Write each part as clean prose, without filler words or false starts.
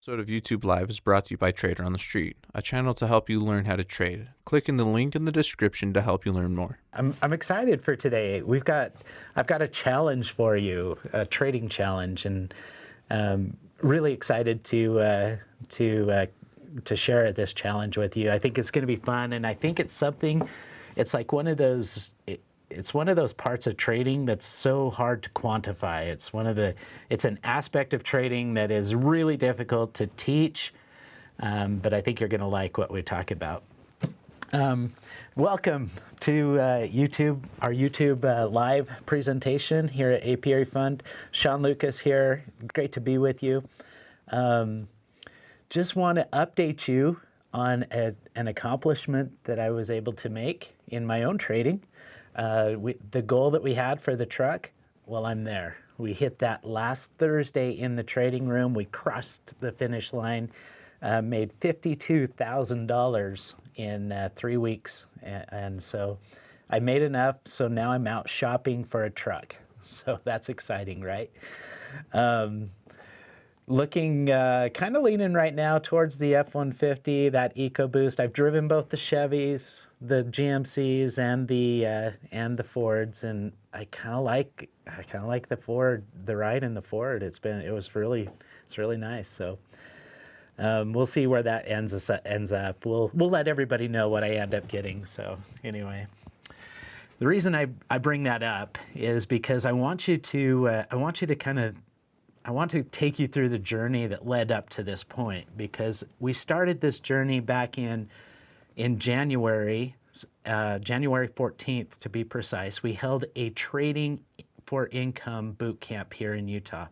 Episode of YouTube Live is brought to you by Trader on the Street, a channel to help you learn how to trade. Click in the link in the description to help you learn more. I'm excited for today. I've got a challenge for you, a trading challenge, and really excited to share this challenge with you. I think it's going to be fun, and I think it's something. It's like one of those. It's one of those parts of trading that's so hard to quantify. It's an aspect of trading that is really difficult to teach, but I think you're going to like what we talk about. Welcome to YouTube, our YouTube live presentation here at Apiary Fund. Shawn Lucas here. Great to be with you. Just want to update you on an accomplishment that I was able to make in my own trading. The goal that we had for the truck, well, I'm there. We hit that last Thursday in the trading room. We crossed the finish line, made $52,000 in 3 weeks. And so I made enough, so now I'm out shopping for a truck. So that's exciting, right? Looking, kind of leaning right now towards the F-150, that EcoBoost. I've driven both the Chevys, the GMCs, and the Fords, and I kind of like the Ford, the ride in the Ford. It's really nice. So we'll see where that ends up. We'll let everybody know what I end up getting. So anyway, the reason I bring that up is because I want to take you through the journey that led up to this point, because we started this journey back in January, January 14th to be precise. We held a trading for income boot camp here in Utah.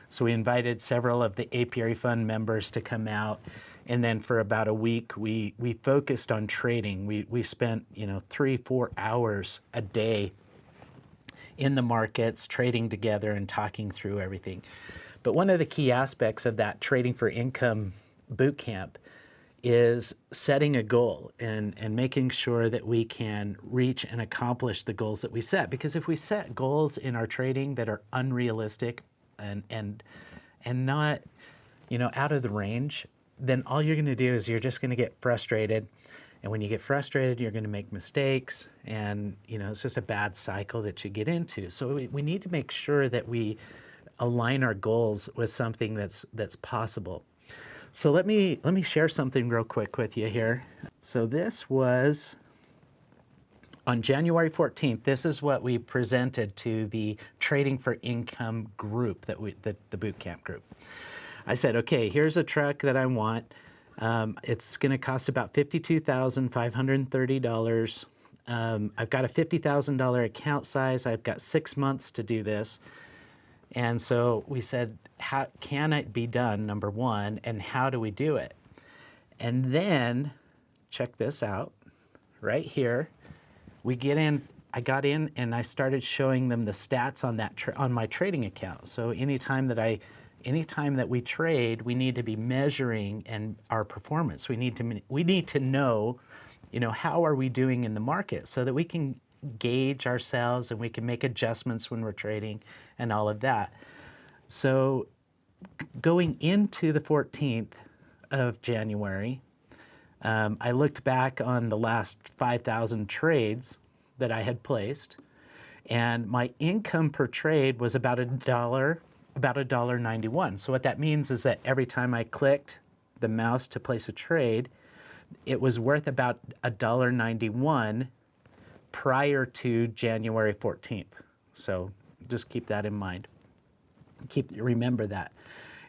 So we invited several of the Apiary Fund members to come out, and then for about a week we focused on trading. We spent 3-4 hours a day in the markets, trading together and talking through everything. But one of the key aspects of that trading for income boot camp is setting a goal and making sure that we can reach and accomplish the goals that we set. Because if we set goals in our trading that are unrealistic and not out of the range, then all you're going to do is you're just going to get frustrated. And when you get frustrated, you're going to make mistakes, and it's just a bad cycle that you get into. So we need to make sure that we align our goals with something that's possible. So let me share something real quick with you here. So this was on January 14th. This is what we presented to the Trading for Income group, the boot camp group. I said, okay, here's a truck that I want. It's going to cost about $52,530. I've got a $50,000 account size. I've got 6 months to do this. And so we said, how can it be done, number one, and how do we do it? And then, check this out, right here. We get in, I got in and I started showing them the stats on on my trading account. So anytime that we trade, we need to be measuring our performance. We need to know, how are we doing in the market, so that we can gauge ourselves and we can make adjustments when we're trading and all of that. So going into the 14th of January, I looked back on the last 5,000 trades that I had placed, and my income per trade was about $1.91. So what that means is that every time I clicked the mouse to place a trade, it was worth about $1.91 prior to January 14th. So just keep that in mind. Remember that.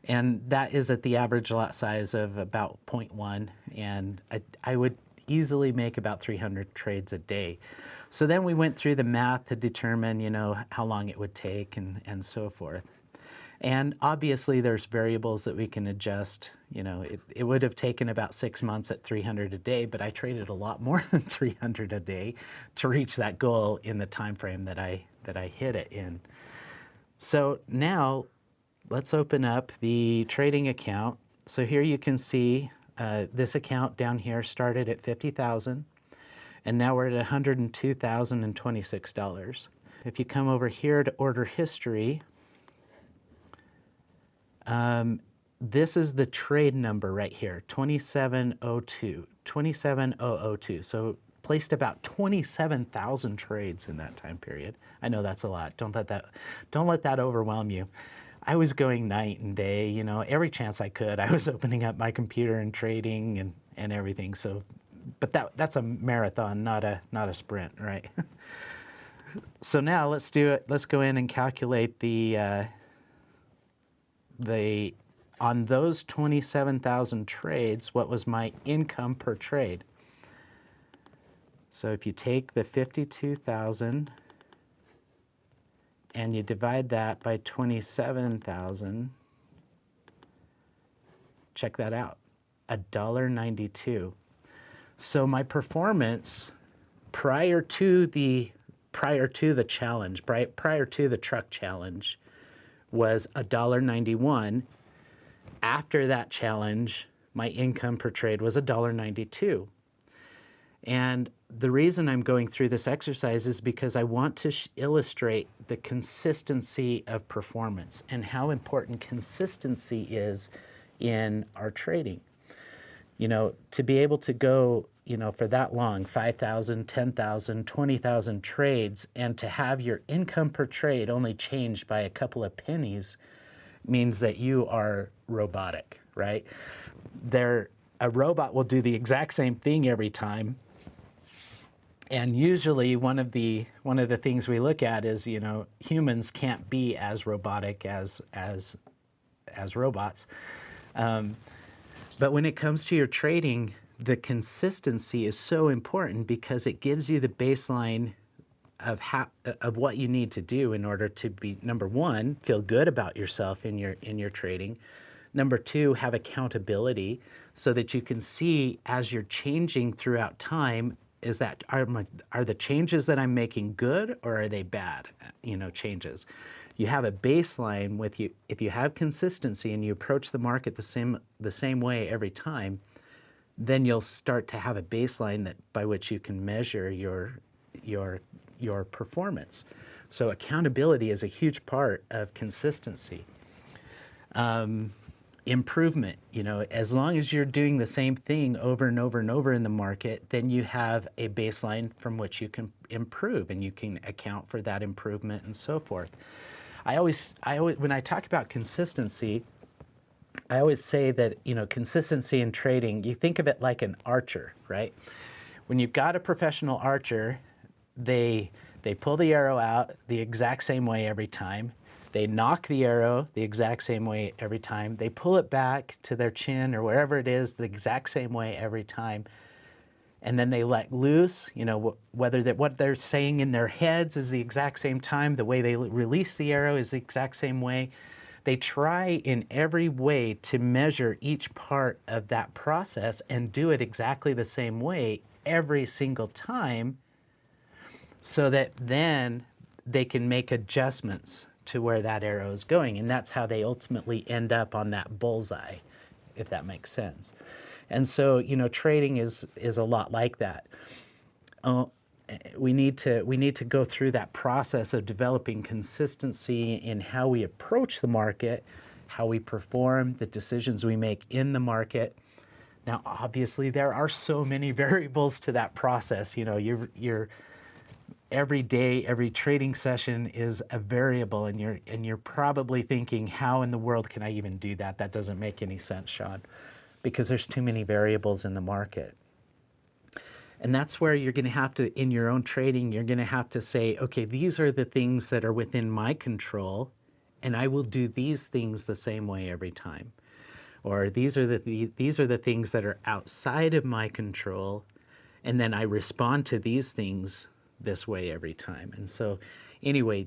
And that is at the average lot size of about 0.1, and I would easily make about 300 trades a day. So then we went through the math to determine, how long it would take and so forth. And obviously there's variables that we can adjust. It would have taken about 6 months at 300 a day, but I traded a lot more than 300 a day to reach that goal in the time frame that I hit it in. So now let's open up the trading account. So here you can see this account down here started at $50,000, and now we're at $102,026. If you come over here to order history, this is the trade number right here, 27002. So placed about 27,000 trades in that time period. I know that's a lot. Don't let that overwhelm you. I was going night and day, you know, every chance I could. I was opening up my computer and trading and everything. So, but that's a marathon, not a sprint, right? So now let's do it. Let's go in and calculate the on those 27,000 trades, what was my income per trade? So if you take the 52,000 and you divide that by 27,000, check that out, $1.92. So my performance prior to the challenge, prior to the truck challenge, was $1.91. After that challenge, my income per trade was $1.92. And the reason I'm going through this exercise is because I want to illustrate the consistency of performance and how important consistency is in our trading. You know, to be able to go, you know, for that long, 5,000, 10,000, 20,000 trades, and to have your income per trade only changed by a couple of pennies means that you are robotic, right? A robot will do the exact same thing every time. And usually one of the things we look at is, you know, humans can't be as robotic as robots. But when it comes to your trading, the consistency is so important because it gives you the baseline of what you need to do in order to be, number one, feel good about yourself in your trading. Number two, have accountability so that you can see as you're changing throughout time, are the changes that I'm making good or are they bad, you know, changes? You have a baseline with you. If you have consistency and you approach the market the same way every time, then you'll start to have a baseline by which you can measure your performance. So accountability is a huge part of consistency. Improvement, you know, as long as you're doing the same thing over and over and over in the market, then you have a baseline from which you can improve and you can account for that improvement and so forth. I always, when I talk about consistency, I always say that, you know, consistency in trading, you think of it like an archer, right? When you've got a professional archer, they pull the arrow out the exact same way every time. They knock the arrow the exact same way every time. They pull it back to their chin or wherever it is the exact same way every time. And then they let loose, you know, whether what they're saying in their heads is the exact same time, the way they release the arrow is the exact same way. They try in every way to measure each part of that process and do it exactly the same way every single time so that then they can make adjustments to where that arrow is going. And that's how they ultimately end up on that bullseye, if that makes sense. And so, you know, trading is a lot like that. We need to go through that process of developing consistency in how we approach the market, how we perform, the decisions we make in the market. Now, obviously, there are so many variables to that process. You know, you're every day, every trading session is a variable, and you're probably thinking, how in the world can I even do that? That doesn't make any sense, Shawn, because there's too many variables in the market. And that's where you're going to have to, in your own trading, you're going to have to say, okay, these are the things that are within my control, and I will do these things the same way every time. Or these are the things that are outside of my control, and then I respond to these things this way every time. And so anyway,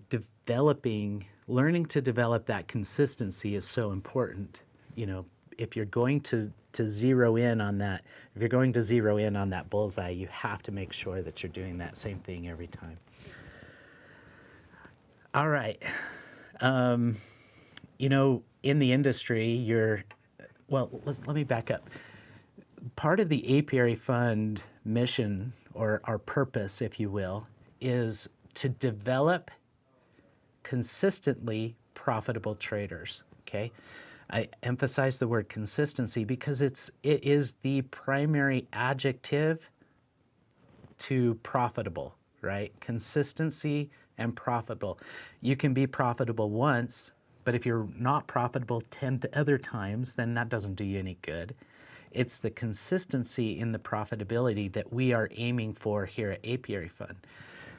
learning to develop that consistency is so important. You know, if you're going to zero in on that, bullseye, you have to make sure that you're doing that same thing every time. All right. You know, in the industry, let me back up. Part of the Apiary Fund mission, or our purpose, if you will, is to develop consistently profitable traders, okay? I emphasize the word consistency because it is the primary adjective to profitable, right? Consistency and profitable. You can be profitable once, but if you're not profitable 10 other times, then that doesn't do you any good. It's the consistency in the profitability that we are aiming for here at Apiary Fund.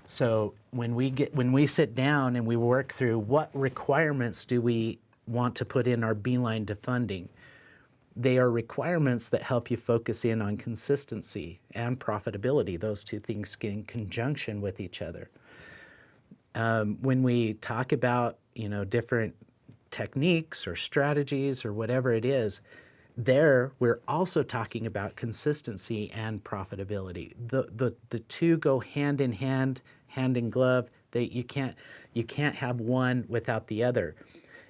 So when we sit down and we work through what requirements do we want to put in our beeline to funding, they are requirements that help you focus in on consistency and profitability. Those two things get in conjunction with each other. When we talk about, different techniques or strategies or whatever it is, there we're also talking about consistency and profitability. The two go hand in hand, hand in glove. You can't have one without the other.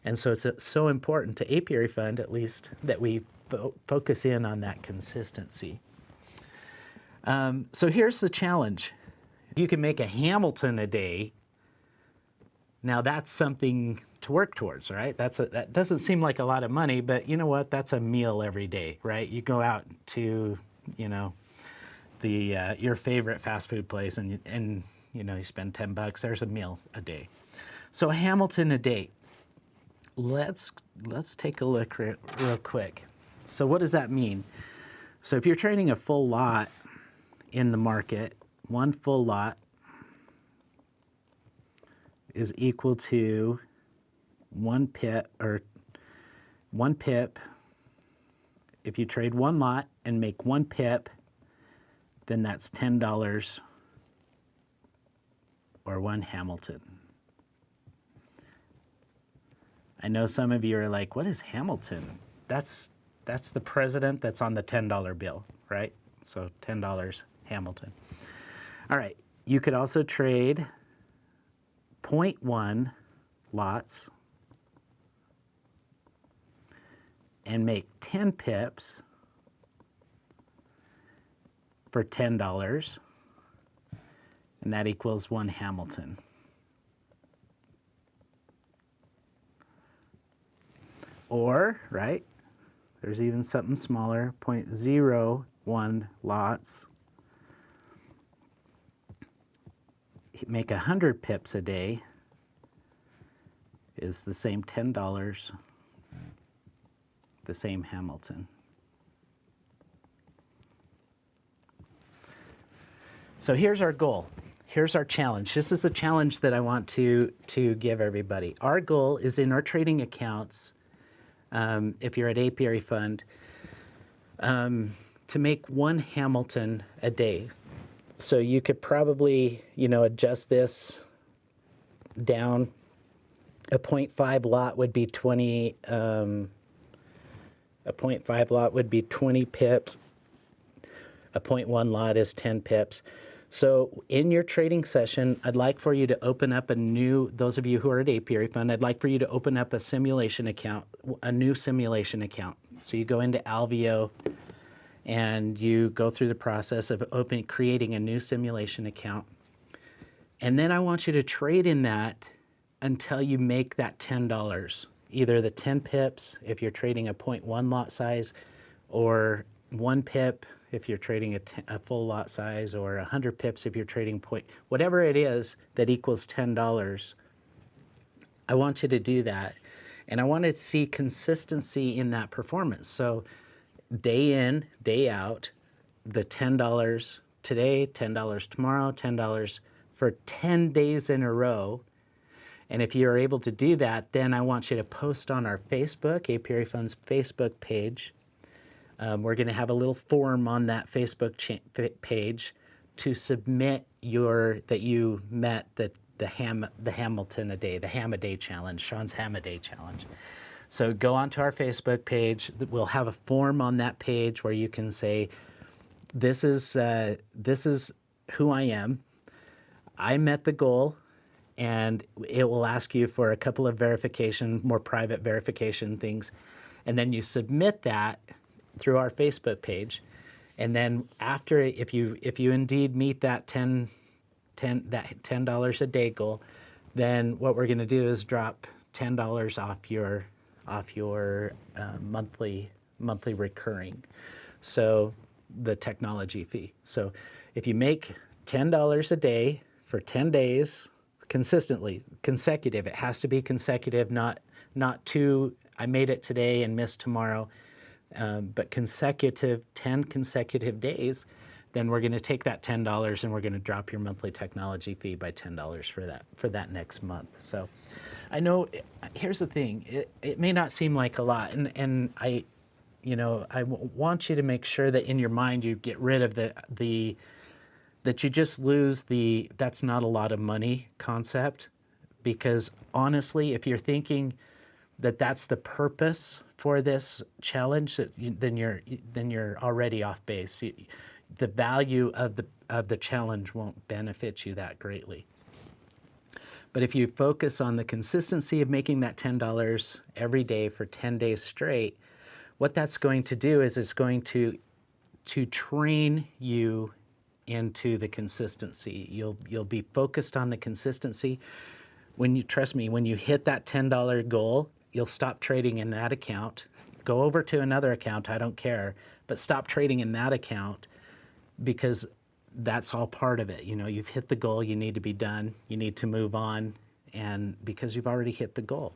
And so it's so important to Apiary Fund, at least, that we focus in on that consistency. So here's the challenge. You can make a Hamilton a day. Now that's something to work towards, right? That doesn't seem like a lot of money, but you know what? That's a meal every day, right? You go out to, your favorite fast food place and you spend $10, there's a meal a day. So a Hamilton a day. Let's take a look real quick. So what does that mean? So if you're trading a full lot in the market, one full lot is equal to 1 pip, or 1 pip. If you trade one lot and make 1 pip, then that's $10 or 1 Hamilton. I know some of you are like, what is Hamilton? That's the president that's on the $10 bill, right? So $10 Hamilton. All right, you could also trade 0.1 lots and make 10 pips for $10, and that equals 1 Hamilton. Or, right, there's even something smaller, 0.01 lots. Make 100 pips a day is the same $10, the same Hamilton. So here's our goal. Here's our challenge. This is a challenge that I want to give everybody. Our goal is in our trading accounts, if you're at Apiary Fund, to make 1 Hamilton a day. So you could probably, adjust this down. A 0.5 lot would be 20. A 0.5 lot would be 20 pips. A 0.1 lot is 10 pips. So in your trading session, I'd like for you to open up those of you who are at Apiary Fund, I'd like for you to open up a simulation account, a new simulation account. So you go into Alveo and you go through the process of creating a new simulation account. And then I want you to trade in that until you make that $10. Either the 10 pips if you're trading a 0.1 lot size, or 1 pip if you're trading a full lot size, or 100 pips if you're trading whatever it is that equals $10. I want you to do that. And I want to see consistency in that performance. So day in, day out, the $10 today, $10 tomorrow, $10 for 10 days in a row. And if you're able to do that, then I want you to post on our Facebook, Apiary Fund's Facebook page. We're going to have a little form on that Facebook page to submit that you met the Hamilton a day, the Ham a Day challenge, Shawn's Ham a Day challenge. So go onto our Facebook page. We'll have a form on that page where you can say, this is who I am. I met the goal, and it will ask you for a couple of more private verification things. And then you submit that through our Facebook page. And then after, if you indeed meet that $10 a day goal, then what we're going to do is drop $10 off your off your monthly recurring. So the technology fee. So if you make $10 a day for 10 days consistently, consecutive, it has to be consecutive, not two, I made it today and missed tomorrow, but consecutive, 10 consecutive days, then we're going to take that $10 and we're going to drop your monthly technology fee by $10 for that next month. So I know, here's the thing, it may not seem like a lot, and I want you to make sure that in your mind you get rid of that you just lose the "that's not a lot of money" concept, because honestly, if you're thinking that that's the purpose for this challenge, then you're already off base. The value of the challenge won't benefit you that greatly. But if you focus on the consistency of making that $10 every day for 10 days straight, what that's going to do is it's going to train you into the consistency. You'll be focused on the consistency. Trust me, when you hit that $10 goal, you'll stop trading in that account. Go over to another account, I don't care, but stop trading in that account, because that's all part of it. You've hit the goal, you need to be done, you need to move on, and because you've already hit the goal.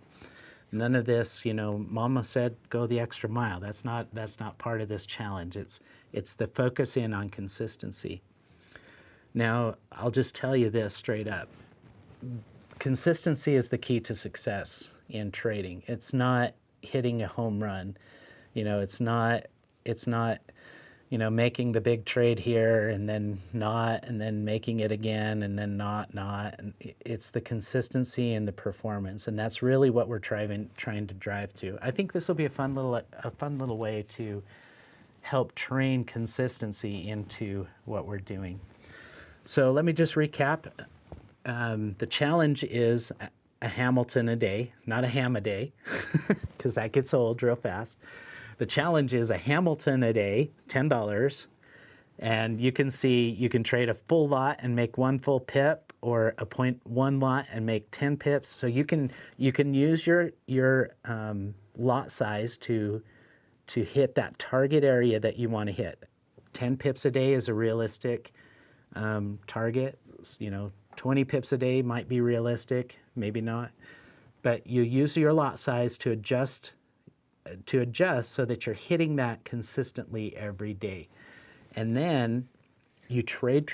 None of this, Mama said go the extra mile. That's not part of this challenge. It's the focus in on consistency. Now, I'll just tell you this straight up. Consistency is the key to success in trading. It's not hitting a home run. It's not making the big trade here and then not, and then making it again and then not. And it's the consistency and the performance, and that's really what we're trying to drive to. I think this will be a fun little way to help train consistency into what we're doing. So let me just recap. The challenge is a Hamilton a day, not a ham a day, because that gets old real fast. The challenge is a Hamilton a day, $10, and you can trade a full lot and make one full pip, or a 0.1 lot and make 10 pips. So you can use your lot size to hit that target area that you want to hit. 10 pips a day is a realistic target. 20 pips a day might be realistic, maybe not. But you use your lot size to adjust so that you're hitting that consistently every day. And then you trade.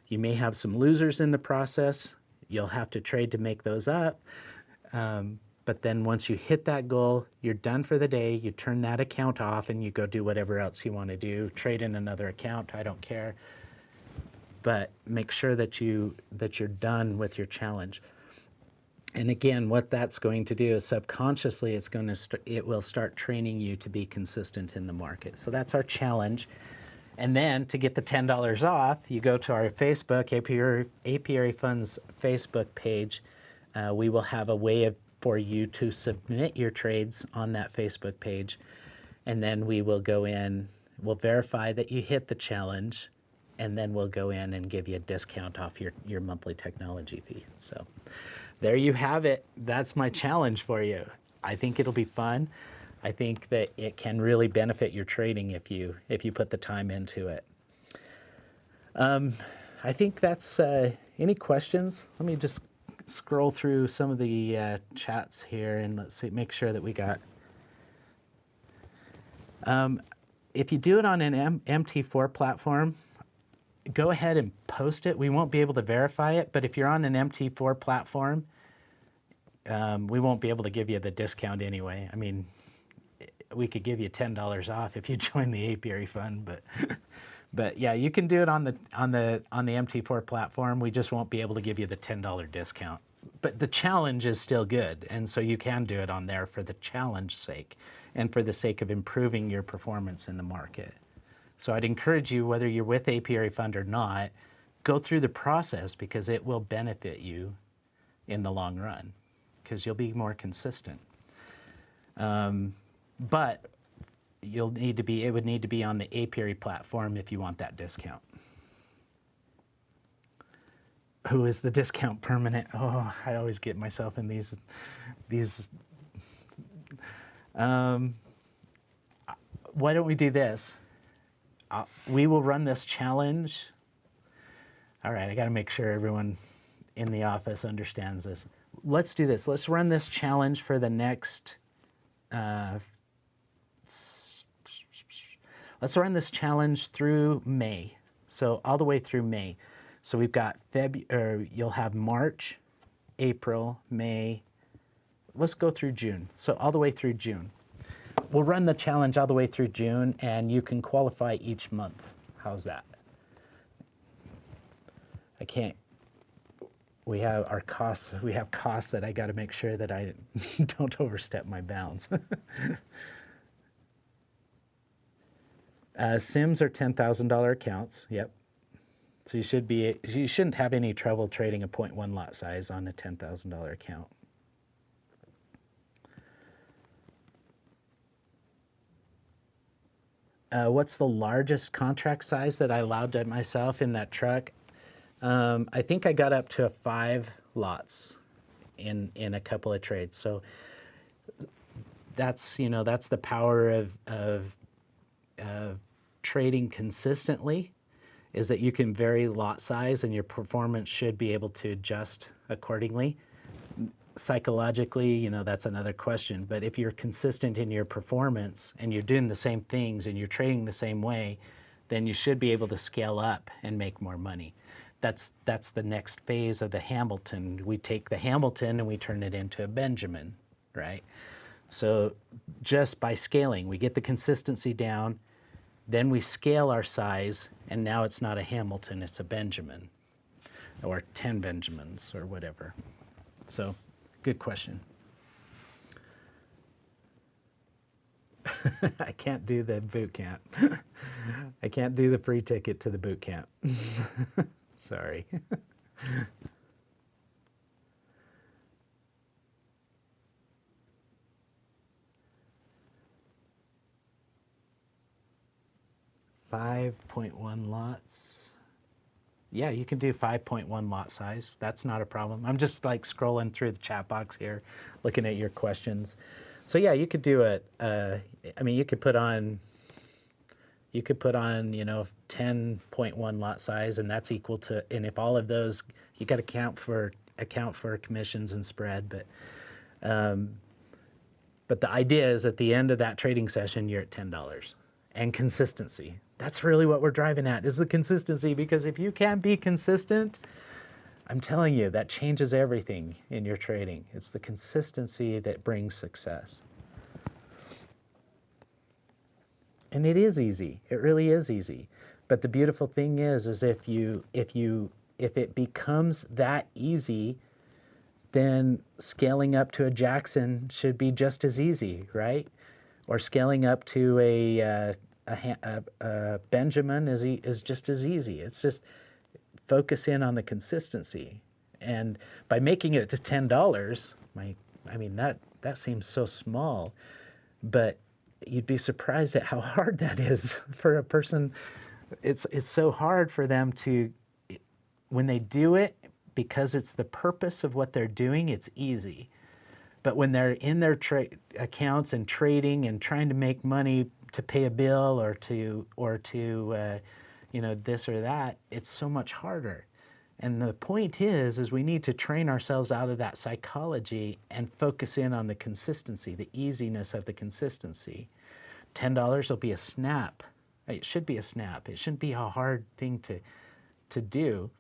You may have some losers in the process. You'll have to trade to make those up. But then once you hit that goal, you're done for the day. You turn that account off and you go do whatever else you want to do. Trade in another account, I don't care. But make sure that you're done with your challenge. And again, what that's going to do is subconsciously it will start training you to be consistent in the market. So that's our challenge. And then to get the $10 off, you go to our Facebook, Apiary Fund's Facebook page. We will have a way for you to submit your trades on that Facebook page. And then we will go in, we'll verify that you hit the challenge, and then we'll go in and give you a discount off your monthly technology fee. So there you have it. That's my challenge for you. I think it'll be fun. I think that it can really benefit your trading if you put the time into it. I think that's any questions? Let me just scroll through some of the chats here and let's see, make sure that we got. If you do it on an MT4 platform, go ahead and post it. We won't be able to verify it, but if you're on an MT4 platform, we won't be able to give you the discount anyway. I mean, we could give you $10 off if you join the Apiary Fund, but yeah, you can do it on the MT4 platform. We just won't be able to give you the $10 discount. But the challenge is still good, and so you can do it on there for the challenge sake and for the sake of improving your performance in the market. So I'd encourage you, whether you're with Apiary Fund or not, go through the process because it will benefit you in the long run because you'll be more consistent. But it would need to be on the Apiary platform if you want that discount. Who is the discount permanent? Oh, I always get myself in these Why don't we do this? We will run this challenge. All right, I got to make sure everyone in the office understands this. Let's do this. Let's run this challenge for the next, let's run this challenge through May. So all the way through May. So we've got you'll have March, April, May. Let's go through June. So all the way through June. We'll run the challenge all the way through June, and you can qualify each month. How's that? I can't. We have our costs. We have costs that I got to make sure that I don't overstep my bounds. Sims are $10,000 accounts. Yep. So you shouldn't have any trouble trading a 0.1 lot size on a $10,000 account. What's the largest contract size that I allowed to myself in that truck? I think I got up to 5 lots in a couple of trades. So that's the power of trading consistently, is that you can vary lot size and your performance should be able to adjust accordingly. Psychologically, that's another question. But if you're consistent in your performance and you're doing the same things and you're trading the same way, then you should be able to scale up and make more money. That's the next phase of the Hamilton. We take the Hamilton and we turn it into a Benjamin, right? So just by scaling, we get the consistency down, then we scale our size, and now it's not a Hamilton, it's a Benjamin, or 10 Benjamins, or whatever. So, good question. I can't do the boot camp. I can't do the free ticket to the boot camp. Sorry. $5.1 lots. Yeah, you can do 5.1 lot size. That's not a problem. I'm just like scrolling through the chat box here, looking at your questions. So yeah, you could do it. I mean, you could put on 10.1 lot size, and that's equal to. And if all of those, you got to account for commissions and spread. But the idea is at the end of that trading session, you're at $10, and consistency. That's really what we're driving at, is the consistency, because if you can't be consistent, I'm telling you, that changes everything in your trading. It's the consistency that brings success. And it is easy. It really is easy. But the beautiful thing is if it becomes that easy, then scaling up to a Jackson should be just as easy, right? Or scaling up to a Benjamin is just as easy. It's just focus in on the consistency. And by making it to $10, that seems so small, but you'd be surprised at how hard that is for a person. It's so hard for them to, when they do it, because it's the purpose of what they're doing, it's easy. But when they're in their accounts and trading and trying to make money to pay a bill or to this or that, it's so much harder. And the point is we need to train ourselves out of that psychology and focus in on the consistency, the easiness of the consistency. $10 will be a snap. It should be a snap. It shouldn't be a hard thing to do.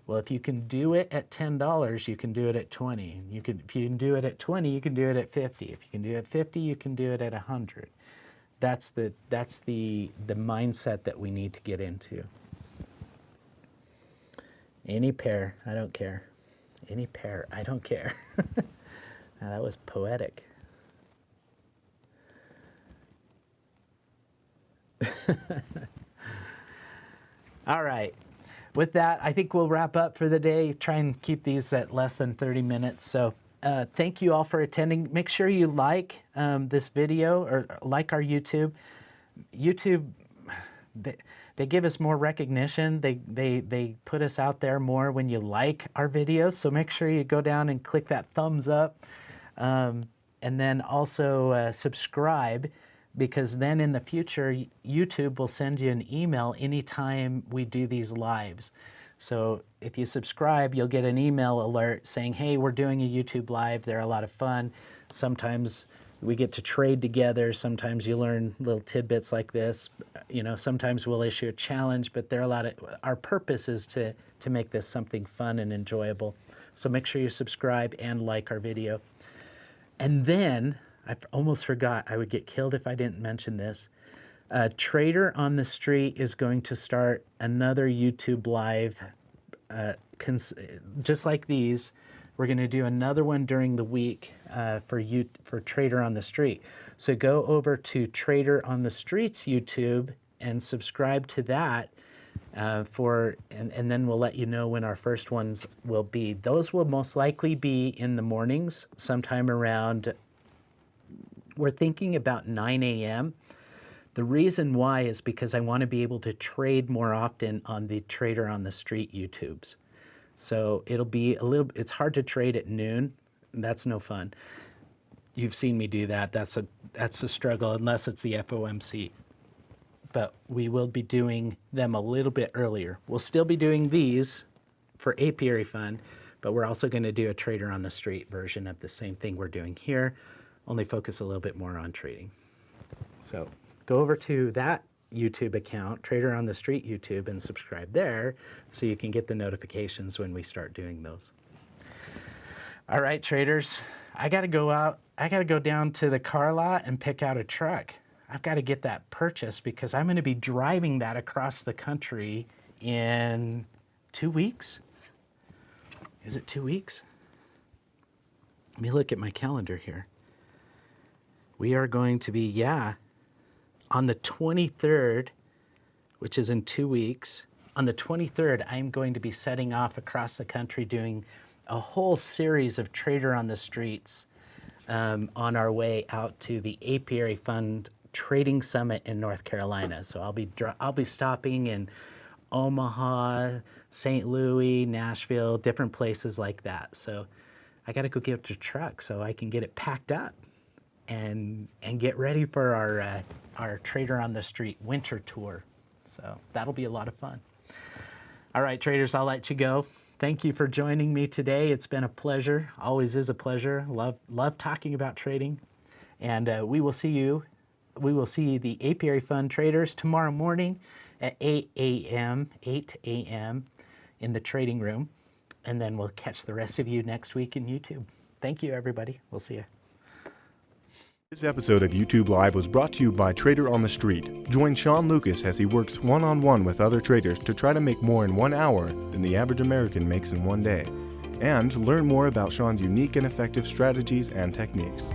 Well, if you can do it at $10, you can do it at 20. If you can do it at 20, you can do it at 50. If you can do it at 50, you can do it at 100. That's the mindset that we need to get into. Any pair, I don't care. Any pair, I don't care. Now, that was poetic. All right. With that, I think we'll wrap up for the day. Try and keep these at less than 30 minutes. So thank you all for attending. Make sure you like this video or like our YouTube. YouTube, they give us more recognition. They put us out there more when you like our videos. So make sure you go down and click that thumbs up. and then also subscribe, because then in the future, YouTube will send you an email anytime we do these lives. So if you subscribe, you'll get an email alert saying, hey, we're doing a YouTube live. They're a lot of fun. Sometimes we get to trade together. Sometimes you learn little tidbits like this. You know, sometimes we'll issue a challenge, but there are a lot of, our purpose is to make this something fun and enjoyable. So make sure you subscribe and like our video. And then, I almost forgot, I would get killed if I didn't mention this. Trader on the Street is going to start another YouTube live, just like these. We're going to do another one during the week for Trader on the Street. So go over to Trader on the Street's YouTube and subscribe to that. And then we'll let you know when our first ones will be. Those will most likely be in the mornings, sometime around, we're thinking about 9 a.m. The reason why is because I want to be able to trade more often on the Trader on the Street YouTubes. So it'll be it's hard to trade at noon. That's no fun. You've seen me do that. That's a struggle unless it's the FOMC. But we will be doing them a little bit earlier. We'll still be doing these for Apiary Fund, but we're also going to do a Trader on the Street version of the same thing we're doing here, only focus a little bit more on trading. So go over to that YouTube account, Trader on the Street YouTube, and subscribe there so you can get the notifications when we start doing those. All right, traders, I got to go out. I got to go down to the car lot and pick out a truck. I've got to get that purchased because I'm going to be driving that across the country in 2 weeks. Is it 2 weeks? Let me look at my calendar here. We are going to be, on the 23rd, which is in 2 weeks. On the 23rd, I'm going to be setting off across the country doing a whole series of Trader on the Streets on our way out to the Apiary Fund Trading Summit in North Carolina. So I'll be stopping in Omaha, St. Louis, Nashville, different places like that. So I got to go get the truck so I can get it packed up and get ready for our Trader on the Street winter tour. So that'll be a lot of fun. All right, traders, I'll let you go. Thank you for joining me today. It's been a pleasure. Always is a pleasure. Love talking about trading. And we will see the Apiary Fund traders tomorrow morning at 8 a.m. in the trading room. And then we'll catch the rest of you next week in YouTube. Thank you, everybody. We'll see you. This episode of YouTube Live was brought to you by Trader on the Street. Join Shawn Lucas as he works one-on-one with other traders to try to make more in 1 hour than the average American makes in 1 day. And learn more about Shawn's unique and effective strategies and techniques.